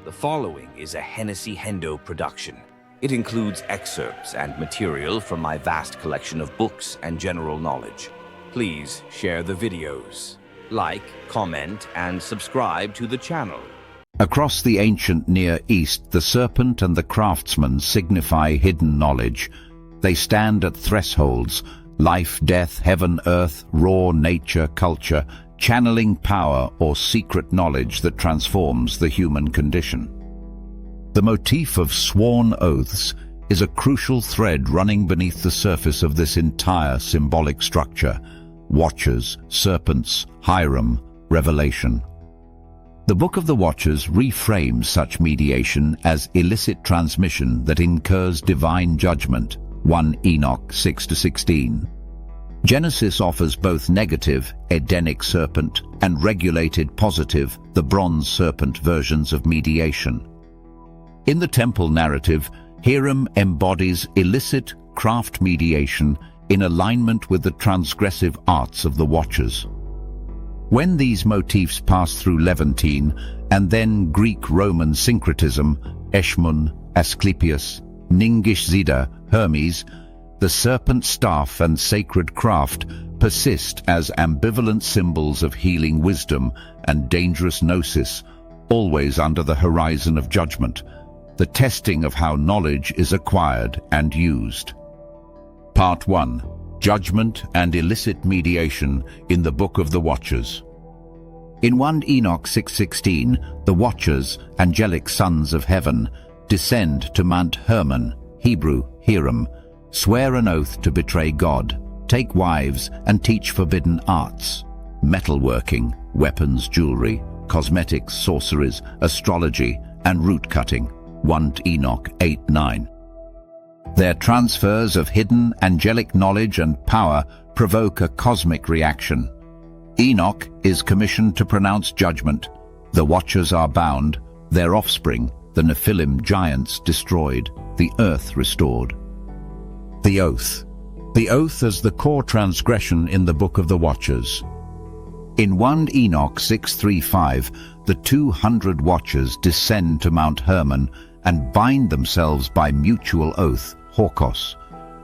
The following is a HennessyHendo production. It includes excerpts and material from my vast collection of books and general knowledge. Please share the videos, like, comment, and subscribe to the channel. Across the ancient Near East, the serpent and the craftsman signify hidden knowledge. They stand at thresholds, life, death, heaven, earth, raw nature, culture, channeling power or secret knowledge that transforms the human condition. The motif of sworn oaths is a crucial thread running beneath the surface of this entire symbolic structure. Watchers, serpents, Hiram, revelation. The Book of the Watchers reframes such mediation as illicit transmission that incurs divine judgment. 1 Enoch 6-16. Genesis offers both negative, Edenic serpent, and regulated positive, the bronze serpent versions of mediation. In the temple narrative, Hiram embodies illicit craft mediation in alignment with the transgressive arts of the Watchers. When these motifs pass through Levantine and then Greek-Roman syncretism, Eshmun, Asclepius, Ningishzida, Hermes, the serpent staff and sacred craft persist as ambivalent symbols of healing wisdom and dangerous gnosis, always under the horizon of judgment, the testing of how knowledge is acquired and used. Part 1. Judgment and illicit mediation in the Book of the Watchers. In 1 Enoch 6:16, the Watchers, angelic sons of heaven, descend to Mount Hermon, Hebrew, Hiram, swear an oath to betray God, take wives, and teach forbidden arts, metalworking, weapons, jewelry, cosmetics, sorceries, astrology, and root-cutting. 1 Enoch 8:9. Their transfers of hidden angelic knowledge and power provoke a cosmic reaction. Enoch is commissioned to pronounce judgment. The Watchers are bound, their offspring, the Nephilim giants, destroyed, the earth restored. The oath. The oath as the core transgression in the Book of the Watchers. In 1 Enoch 6:3-5, the 200 Watchers descend to Mount Hermon and bind themselves by mutual oath, Horkos.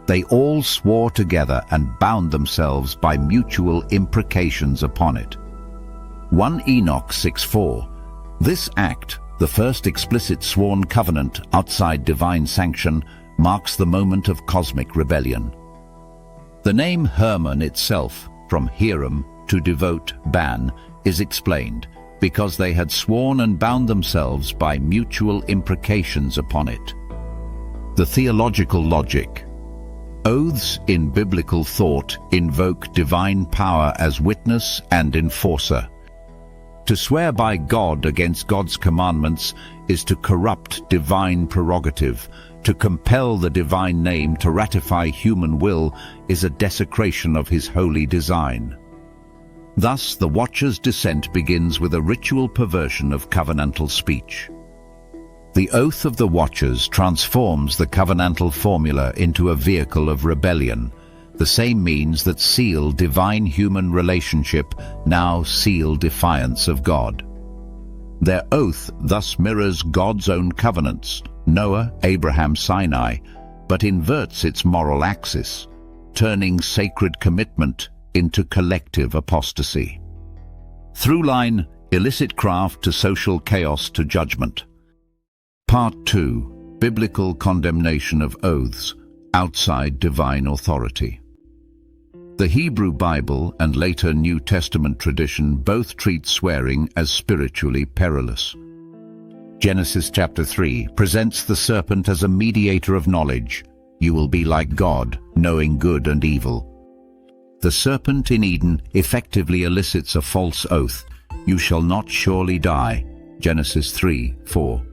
They all swore together and bound themselves by mutual imprecations upon it. 1 Enoch 6:4. This act, the first explicit sworn covenant outside divine sanction, marks the moment of cosmic rebellion. The name Hermon itself, from Hiram, to devote, ban, is explained because they had sworn and bound themselves by mutual imprecations upon it. The theological logic. Oaths in biblical thought invoke divine power as witness and enforcer. To swear by God against God's commandments is to corrupt divine prerogative. To compel the divine name to ratify human will is a desecration of his holy design. Thus, the Watchers' descent begins with a ritual perversion of covenantal speech. The oath of the Watchers transforms the covenantal formula into a vehicle of rebellion. The same means that seal divine-human relationship now seal defiance of God. Their oath thus mirrors God's own covenants, Noah, Abraham, Sinai, but inverts its moral axis, turning sacred commitment into collective apostasy. Throughline: illicit craft to social chaos to judgment. Part 2. Biblical condemnation of oaths outside divine authority. The Hebrew Bible and later New Testament tradition both treat swearing as spiritually perilous. Genesis chapter 3 presents the serpent as a mediator of knowledge. You will be like God, knowing good and evil. The serpent in Eden effectively elicits a false oath. You shall not surely die. Genesis 3:4.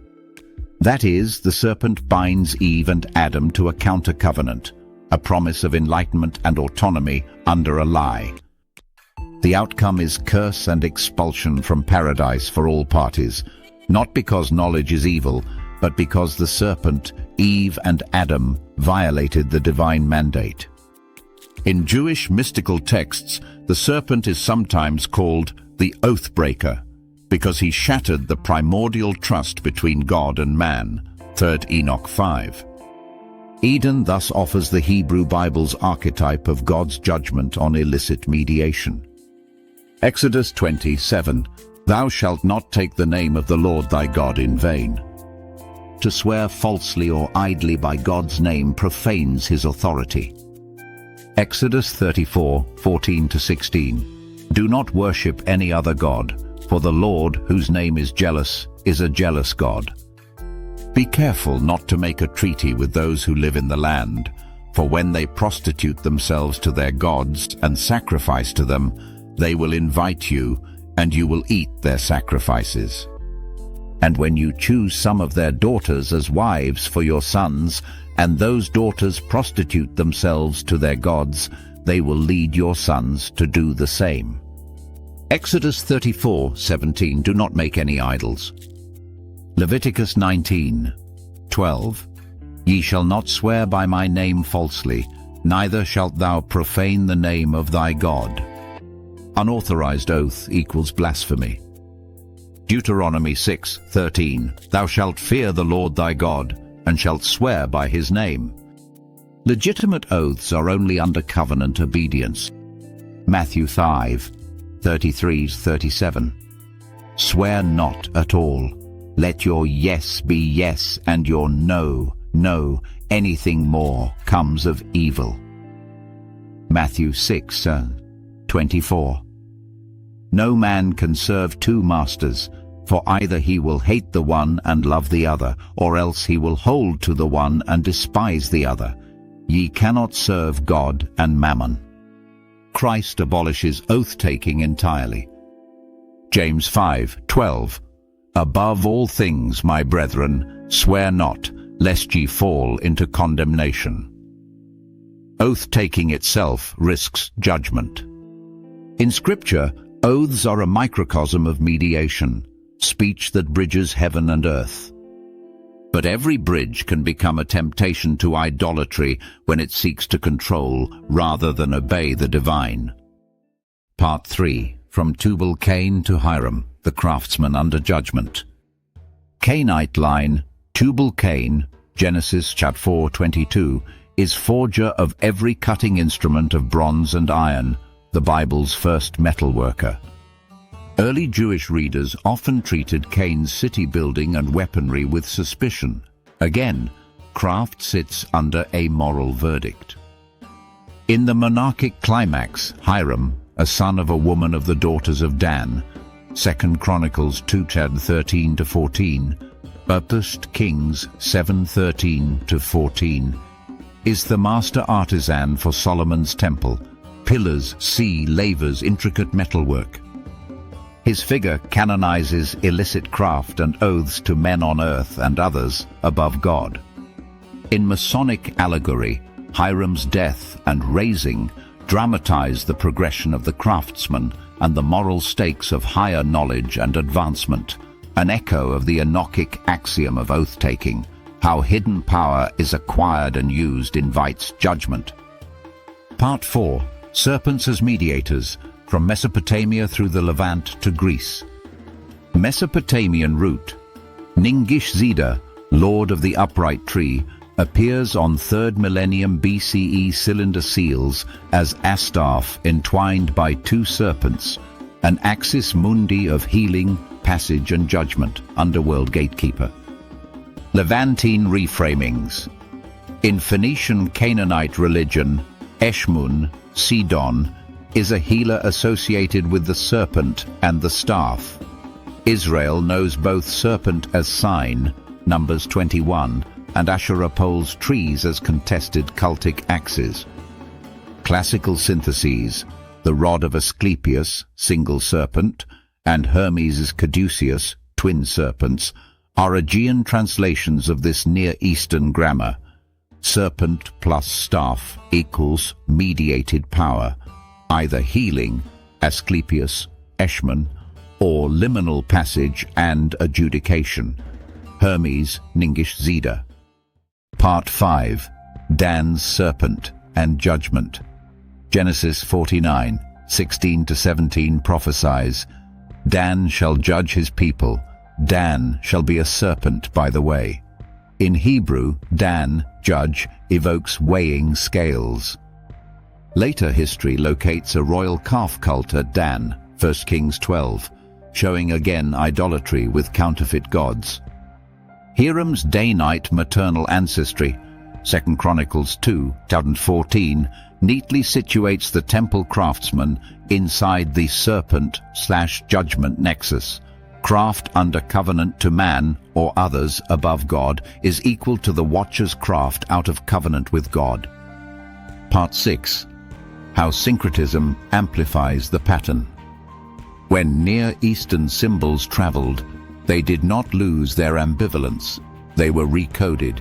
That is, the serpent binds Eve and Adam to a counter-covenant, a promise of enlightenment and autonomy under a lie. The outcome is curse and expulsion from paradise for all parties, not because knowledge is evil, but because the serpent, Eve and Adam, violated the divine mandate. In Jewish mystical texts, the serpent is sometimes called the oath breaker. because he shattered the primordial trust between God and man. 3 Enoch 5. Eden thus offers the Hebrew Bible's archetype of God's judgment on illicit mediation. Exodus 27. Thou shalt not take the name of the Lord thy God in vain. To swear falsely or idly by God's name profanes his authority. Exodus 34, 14-16. Do not worship any other god, for the Lord, whose name is a jealous God. Be careful not to make a treaty with those who live in the land, for when they prostitute themselves to their gods and sacrifice to them, they will invite you, and you will eat their sacrifices. And when you choose some of their daughters as wives for your sons, and those daughters prostitute themselves to their gods, they will lead your sons to do the same. Exodus 34, 17. Do not make any idols. Leviticus 19, 12. Ye shall not swear by my name falsely, neither shalt thou profane the name of thy God. Unauthorized oath equals blasphemy. Deuteronomy 6, 13. Thou shalt fear the Lord thy God, and shalt swear by his name. Legitimate oaths are only under covenant obedience. Matthew 5, 33-37. Swear not at all. Let your yes be yes, and your no, no. Anything more comes of evil. Matthew 6, 24. No man can serve two masters, for either he will hate the one and love the other, or else he will hold to the one and despise the other. Ye cannot serve God and mammon. Christ abolishes oath-taking entirely. James 5, 12. Above all things, my brethren, swear not, lest ye fall into condemnation. Oath-taking itself risks judgment. In Scripture, oaths are a microcosm of mediation, speech that bridges heaven and earth. But every bridge can become a temptation to idolatry when it seeks to control rather than obey the divine. Part 3. From Tubal-Cain to Hiram, the craftsman under judgment. Cainite line, Tubal-Cain, Genesis chapter 4:22, is forger of every cutting instrument of bronze and iron, the Bible's first metalworker. Early Jewish readers often treated Cain's city building and weaponry with suspicion. Again, craft sits under a moral verdict. In the monarchic climax, Hiram, a son of a woman of the daughters of Dan, 2 Chronicles 2:13-14, 1 Kings 7:13-14, is the master artisan for Solomon's temple, pillars, sea, lavers, intricate metalwork. His figure canonizes illicit craft and oaths to men on earth and others above God. In Masonic allegory, Hiram's death and raising dramatize the progression of the craftsman and the moral stakes of higher knowledge and advancement, an echo of the Enochic axiom of oath-taking. How hidden power is acquired and used invites judgment. Part 4. Serpents as mediators, from Mesopotamia through the Levant to Greece. Mesopotamian root, Nickelsburg, lord of the upright tree, appears on 3rd millennium BCE cylinder seals as Astaph entwined by two serpents, an axis mundi of healing, passage and judgment, underworld gatekeeper. Levantine reframings. In Phoenician Canaanite religion, Eshmun, Sidon, is a healer associated with the serpent and the staff. Israel knows both serpent as sign, Numbers 21, and Asherah poles trees as contested cultic axes. Classical syntheses, the rod of Asclepius, single serpent, and Hermes' caduceus, twin serpents, are Aegean translations of this Near Eastern grammar. Serpent plus staff equals mediated power, either healing, Asclepius, Eshmun, or liminal passage and adjudication, Hermes, Nickelsburg. Part 5. Dan's serpent and judgment. Genesis 49, 16-17 prophesies, Dan shall judge his people. Dan shall be a serpent by the way. In Hebrew, Dan, judge, evokes weighing scales. Later history locates a royal calf cult at Dan, 1 Kings 12, showing again idolatry with counterfeit gods. Hiram's Danite maternal ancestry, 2 Chronicles 2, 2014, neatly situates the temple craftsman inside the serpent/judgment nexus. Craft under covenant to man or others above God is equal to the watcher's craft out of covenant with God. Part 6. How syncretism amplifies the pattern. When Near Eastern symbols traveled, they did not lose their ambivalence. They were recoded.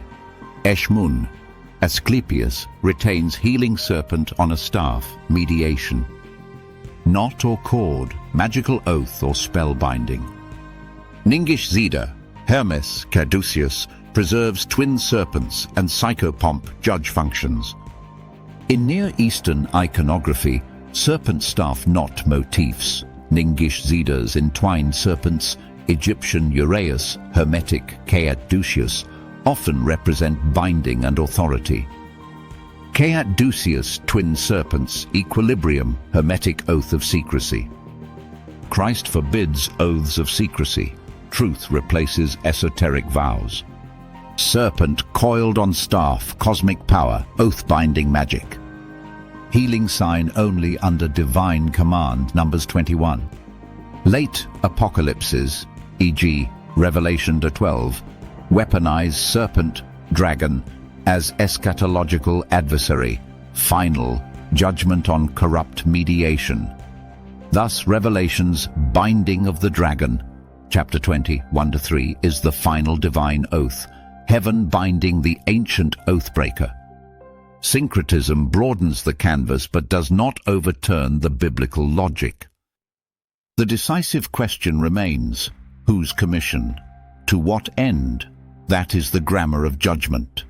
Eshmun, Asclepius, retains healing serpent on a staff, mediation. Knot or cord, magical oath or spell binding. Ningish Zida, Hermes Caduceus, preserves twin serpents and psychopomp judge functions. In Near Eastern iconography, serpent staff knot motifs. Ningish Zida's entwined serpents, Egyptian Uraeus, Hermetic Caduceus, often represent binding and authority. Caduceus twin serpents, equilibrium, Hermetic oath of secrecy. Christ forbids oaths of secrecy. Truth replaces esoteric vows. Serpent coiled on staff, cosmic power, oath-binding magic. Healing sign only under divine command, Numbers 21. Late apocalypses, e.g. Revelation 12, weaponize serpent, dragon, as eschatological adversary, final, judgment on corrupt mediation. Thus Revelation's binding of the dragon, chapter 20, 1-3, is the final divine oath, heaven binding the ancient oathbreaker. Syncretism broadens the canvas but does not overturn the biblical logic. The decisive question remains, whose commission? To what end? That is the grammar of judgment.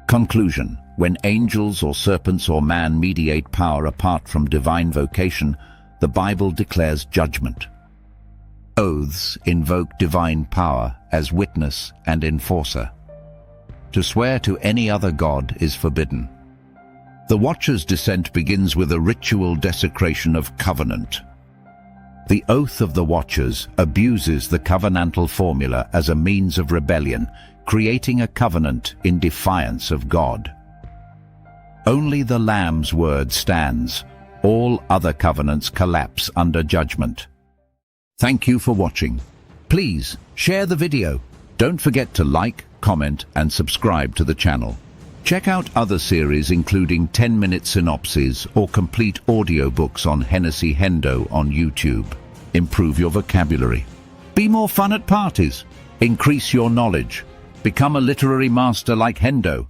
Conclusion. When angels or serpents or man mediate power apart from divine vocation, the Bible declares judgment. Oaths invoke divine power as witness and enforcer. To swear to any other god is forbidden. The Watcher's descent begins with a ritual desecration of covenant. The oath of the Watchers abuses the covenantal formula as a means of rebellion, creating a covenant in defiance of God. Only the Lamb's word stands. All other covenants collapse under judgment. Thank you for watching. Please share the video. Don't forget to like, comment, and subscribe to the channel. Check out other series including 10-minute synopses or complete audiobooks on HennessyHendo on YouTube. Improve your vocabulary. Be more fun at parties. Increase your knowledge. Become a literary master like Hendo.